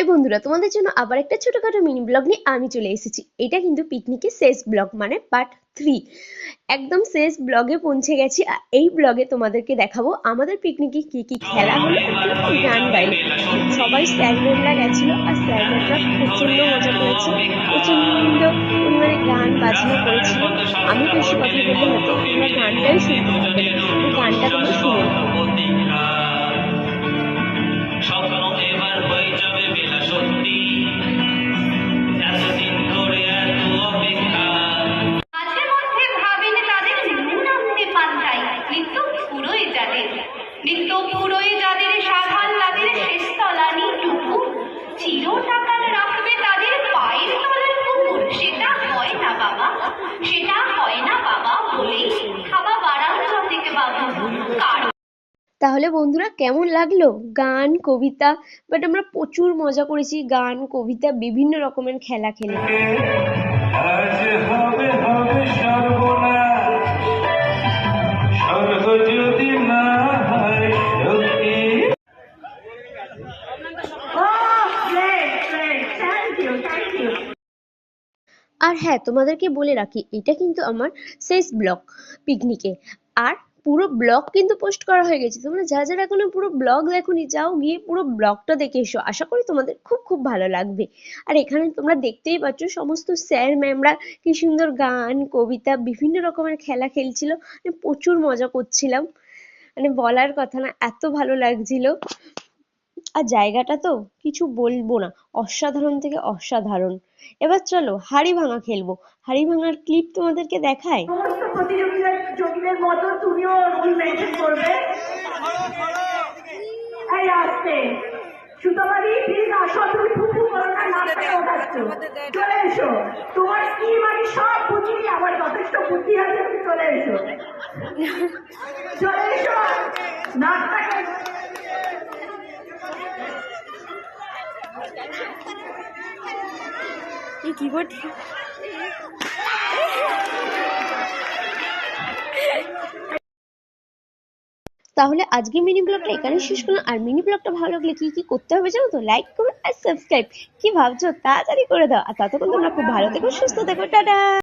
High বন্ধুরা, তোমাদের জন্য আবার একটা ছোটখাটো মিনি ব্লগ নিয়ে আমি চলে এসেছি। এটা কিন্তু পিকনিকের শেষ ব্লগ, মানে পার্ট 3। একদম শেষ ব্লগে পৌঁছে গেছি। আর এই ব্লগে তোমাদেরকে দেখাবো আমাদের পিকনিকে কি কি খেলা হলো আর কি কি গান গাইলো। সবাই স্যার ম্যামরা গেছিল, আর স্যার ম্যামরা প্রচন্ড মজা করেছে, প্রচন্ড পরিমাণে গান বাজনা করেছিল। আমি বেশি কথা বললে হয়তো তোমরা গানটাই শুনতে পাবে না, তো গানটা তোমরা শুনে নাও। তাহলে বন্ধুরা কেমন লাগলো গান কবিতা? বাট আমরা প্রচুর মজা করেছি, গান কবিতা বিভিন্ন রকমের খেলা খেলে। আর হ্যাঁ, তোমাদেরকে বলে রাখি, এটা কিন্তু আমার শেষ ব্লগ পিকনিকে। আর পুরো ব্লগ কিন্তু পোস্ট করা হয়ে গেছে। তোমরা যারা যারা এখনো পুরো ব্লগ দেখোনি, যাও গিয়ে পুরো ব্লগটা দেখে এসো। আশা করি তোমাদের খুব খুব ভালো লাগবে। আর এখানে তোমরা দেখতেই পাচ্ছ সমস্ত স্যার ম্যামরা কি সুন্দর গান কবিতা বিভিন্ন রকমের খেলা খেলছিল। প্রচুর মজা করছিলাম, মানে বলার কথা না, এত ভালো লাগছিল। আর জায়গাটা তো কিছু বলবো না, অসাধারণ থেকে অসাধারণ। এবার চলো হাড়ি ভাঙা খেলবো। হাড়ি ভাঙার ক্লিপ তোমাদেরকে দেখায়। সমস্ত প্রতিযোগীদের মতো তুমিও রুল মেনটেন করবে। এই আসতে সুতমারি, প্লিজ আসো, তুমি ফুফু করো না, নাচতে ওঠাচ্ছ। চলে এসো, তোমার স্কিম আমি সব বুঝি, আমার যথেষ্ট বুদ্ধি আছে, তুমি চলে এসো, চলে এসো নাচটাকে। কিবোর্ড তাহলে আজকে মিনি ব্লগটা এখানে শেষ করলাম। আর মিনি ব্লগটা ভালো লাগলে কি কি করতে হবে জানো তো? লাইক করো আর সাবস্ক্রাইব। কি ভাবছো? তাড়াতাড়ি করে দাও। আর ততক্ষণ তোমরা খুব ভালো থেকো, সুস্থ থেকো, টাটা।